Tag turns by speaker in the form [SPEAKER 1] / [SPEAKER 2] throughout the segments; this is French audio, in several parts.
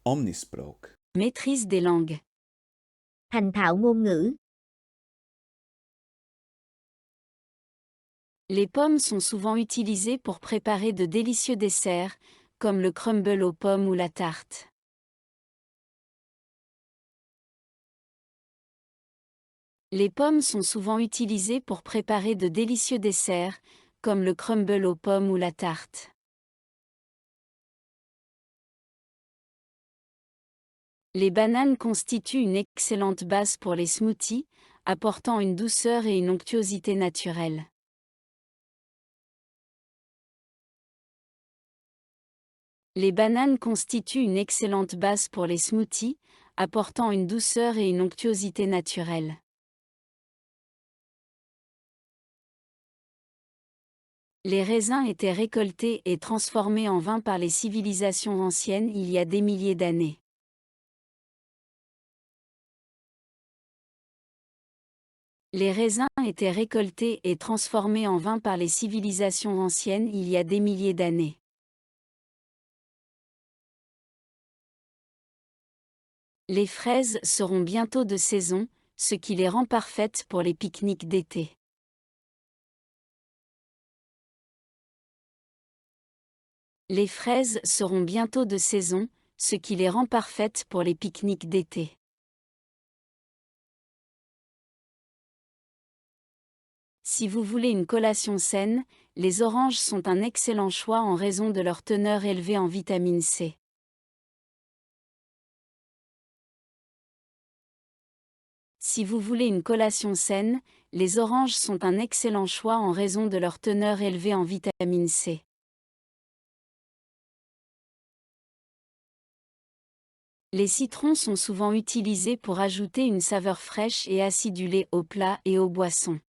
[SPEAKER 1] Omnisprook.
[SPEAKER 2] Maîtrise des langues.
[SPEAKER 3] Thành thạo ngôn ngữ.
[SPEAKER 2] Les pommes sont souvent utilisées pour préparer de délicieux desserts, comme le crumble aux pommes ou la tarte. Les pommes sont souvent utilisées pour préparer de délicieux desserts, comme le crumble aux pommes ou la tarte. Les bananes constituent une excellente base pour les smoothies, apportant une douceur et une onctuosité naturelle. Les bananes constituent une excellente base pour les smoothies, apportant une douceur et une onctuosité naturelle. Les raisins étaient récoltés et transformés en vin par les civilisations anciennes il y a des milliers d'années. Les raisins étaient récoltés et transformés en vin par les civilisations anciennes il y a des milliers d'années. Les fraises seront bientôt de saison, ce qui les rend parfaites pour les pique-niques d'été. Les fraises seront bientôt de saison, ce qui les rend parfaites pour les pique-niques d'été. Si vous voulez une collation saine, les oranges sont un excellent choix en raison de leur teneur élevée en vitamine C. Si vous voulez une collation saine, les oranges sont un excellent choix en raison de leur teneur élevée en vitamine C. Les citrons sont souvent utilisés pour ajouter une saveur fraîche et acidulée aux plats et aux boissons.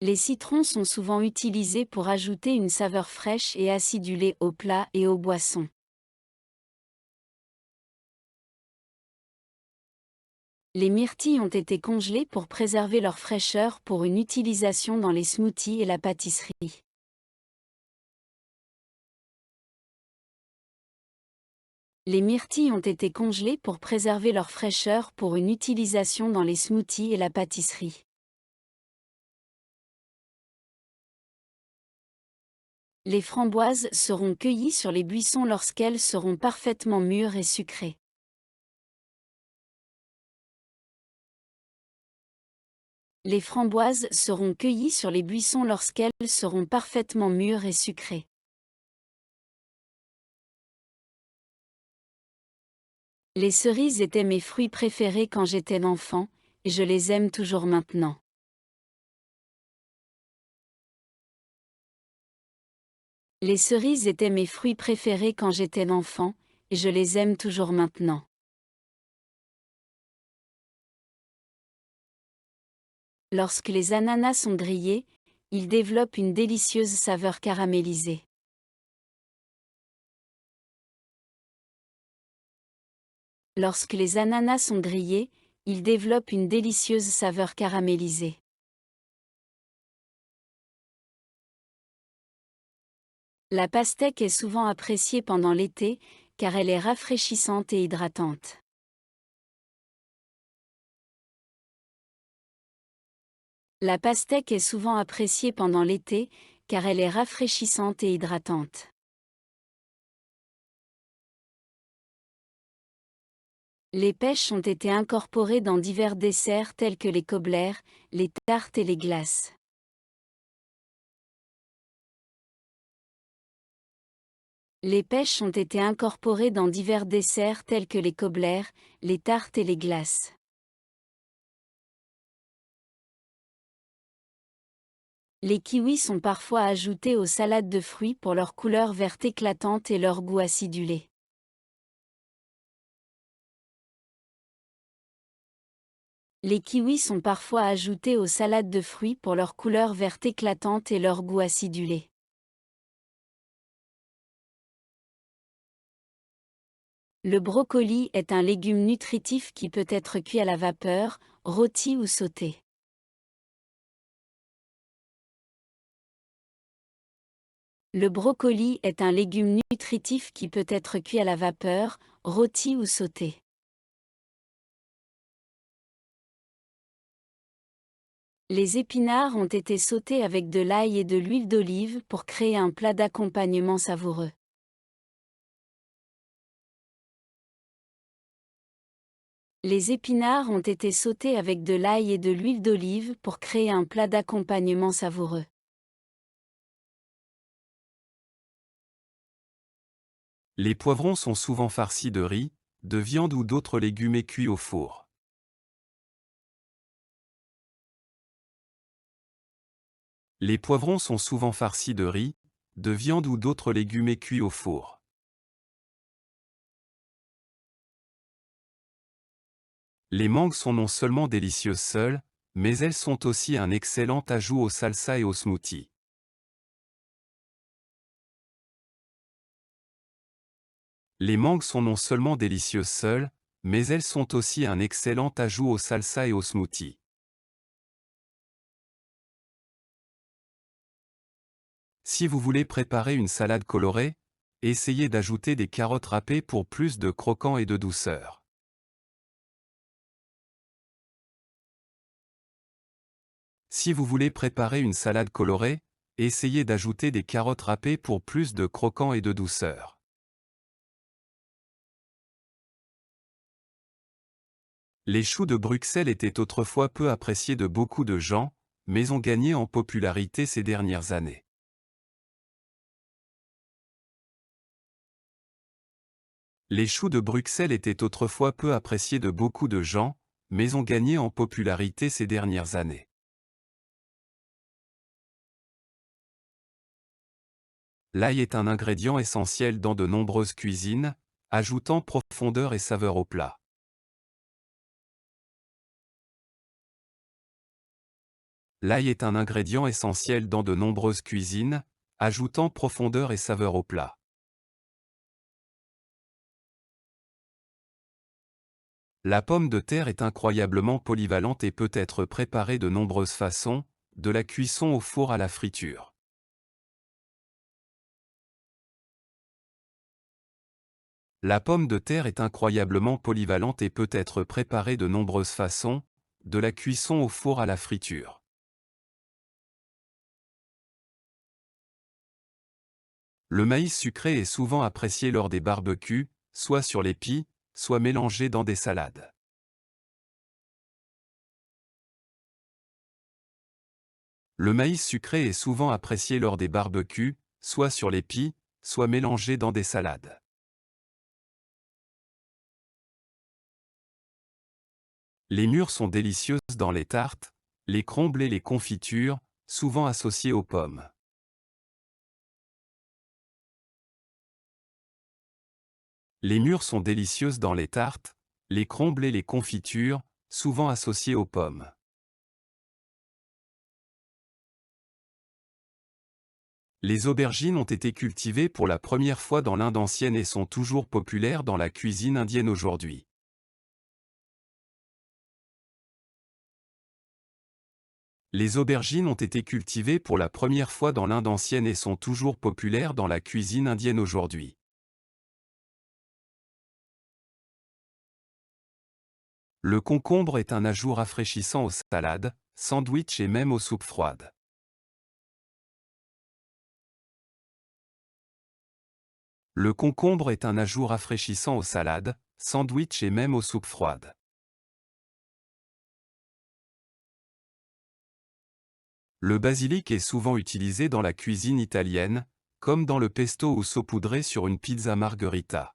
[SPEAKER 2] Les citrons sont souvent utilisés pour ajouter une saveur fraîche et acidulée aux plats et aux boissons. Les myrtilles ont été congelées pour préserver leur fraîcheur pour une utilisation dans les smoothies et la pâtisserie. Les myrtilles ont été congelées pour préserver leur fraîcheur pour une utilisation dans les smoothies et la pâtisserie. Les framboises seront cueillies sur les buissons lorsqu'elles seront parfaitement mûres et sucrées. Les framboises seront cueillies sur les buissons lorsqu'elles seront parfaitement mûres et sucrées. Les cerises étaient mes fruits préférés quand j'étais enfant, et je les aime toujours maintenant. Les cerises étaient mes fruits préférés quand j'étais enfant, et je les aime toujours maintenant. Lorsque les ananas sont grillés, ils développent une délicieuse saveur caramélisée. Lorsque les ananas sont grillés, ils développent une délicieuse saveur caramélisée. La pastèque est souvent appréciée pendant l'été, car elle est rafraîchissante et hydratante. La pastèque est souvent appréciée pendant l'été, car elle est rafraîchissante et hydratante. Les pêches ont été incorporées dans divers desserts tels que les cobblers, les tartes et les glaces. Les pêches ont été incorporées dans divers desserts tels que les cobblers, les tartes et les glaces. Les kiwis sont parfois ajoutés aux salades de fruits pour leur couleur verte éclatante et leur goût acidulé. Les kiwis sont parfois ajoutés aux salades de fruits pour leur couleur verte éclatante et leur goût acidulé. Le brocoli est un légume nutritif qui peut être cuit à la vapeur, rôti ou sauté. Le brocoli est un légume nutritif qui peut être cuit à la vapeur, rôti ou sauté. Les épinards ont été sautés avec de l'ail et de l'huile d'olive pour créer un plat d'accompagnement savoureux. Les épinards ont été sautés avec de l'ail et de l'huile d'olive pour créer un plat d'accompagnement savoureux.
[SPEAKER 1] Les poivrons sont souvent farcis de riz, de viande ou d'autres légumes et cuits au four. Les poivrons sont souvent farcis de riz, de viande ou d'autres légumes et cuits au four. Les mangues sont non seulement délicieuses seules, mais elles sont aussi un excellent ajout aux salsas et aux smoothies. Les mangues sont non seulement délicieuses seules, mais elles sont aussi un excellent ajout aux salsas et aux smoothies. Si vous voulez préparer une salade colorée, essayez d'ajouter des carottes râpées pour plus de croquant et de douceur. Si vous voulez préparer une salade colorée, essayez d'ajouter des carottes râpées pour plus de croquant et de douceur. Les choux de Bruxelles étaient autrefois peu appréciés de beaucoup de gens, mais ont gagné en popularité ces dernières années. Les choux de Bruxelles étaient autrefois peu appréciés de beaucoup de gens, mais ont gagné en popularité ces dernières années. L'ail est un ingrédient essentiel dans de nombreuses cuisines, ajoutant profondeur et saveur au plat. L'ail est un ingrédient essentiel dans de nombreuses cuisines, ajoutant profondeur et saveur au plat. La pomme de terre est incroyablement polyvalente et peut être préparée de nombreuses façons, de la cuisson au four à la friture. La pomme de terre est incroyablement polyvalente et peut être préparée de nombreuses façons, de la cuisson au four à la friture. Le maïs sucré est souvent apprécié lors des barbecues, soit sur l'épi, soit mélangé dans des salades. Le maïs sucré est souvent apprécié lors des barbecues, soit sur l'épi, soit mélangé dans des salades. Les mûres sont délicieuses dans les tartes, les crumbles et les confitures, souvent associées aux pommes. Les mûres sont délicieuses dans les tartes, les crumbles et les confitures, souvent associées aux pommes. Les aubergines ont été cultivées pour la première fois dans l'Inde ancienne et sont toujours populaires dans la cuisine indienne aujourd'hui. Les aubergines ont été cultivées pour la première fois dans l'Inde ancienne et sont toujours populaires dans la cuisine indienne aujourd'hui. Le concombre est un ajout rafraîchissant aux salades, sandwichs et même aux soupes froides. Le concombre est un ajout rafraîchissant aux salades, sandwichs et même aux soupes froides. Le basilic est souvent utilisé dans la cuisine italienne, comme dans le pesto ou saupoudré sur une pizza margherita.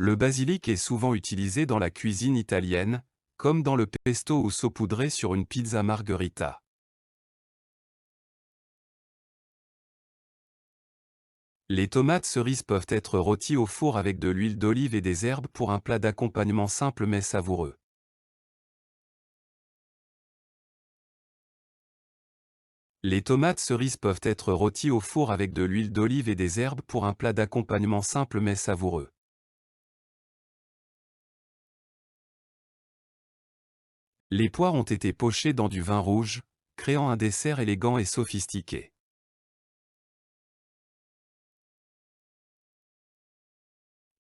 [SPEAKER 1] Le basilic est souvent utilisé dans la cuisine italienne, comme dans le pesto ou saupoudré sur une pizza margherita. Les tomates cerises peuvent être rôties au four avec de l'huile d'olive et des herbes pour un plat d'accompagnement simple mais savoureux. Les tomates cerises peuvent être rôties au four avec de l'huile d'olive et des herbes pour un plat d'accompagnement simple mais savoureux. Les poires ont été pochées dans du vin rouge, créant un dessert élégant et sophistiqué.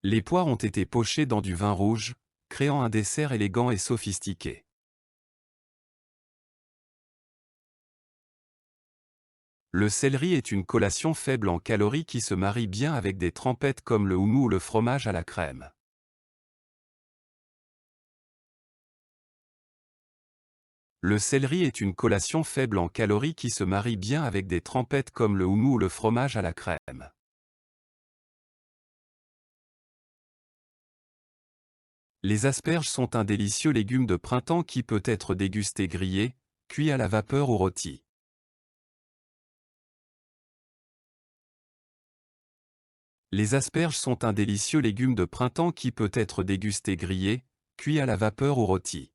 [SPEAKER 1] Les poires ont été pochées dans du vin rouge, créant un dessert élégant et sophistiqué. Le céleri est une collation faible en calories qui se marie bien avec des trempettes comme le houmous ou le fromage à la crème. Le céleri est une collation faible en calories qui se marie bien avec des trempettes comme le houmous ou le fromage à la crème. Les asperges sont un délicieux légume de printemps qui peut être dégusté grillé, cuit à la vapeur ou rôti. Les asperges sont un délicieux légume de printemps qui peut être dégusté grillé, cuit à la vapeur ou rôti.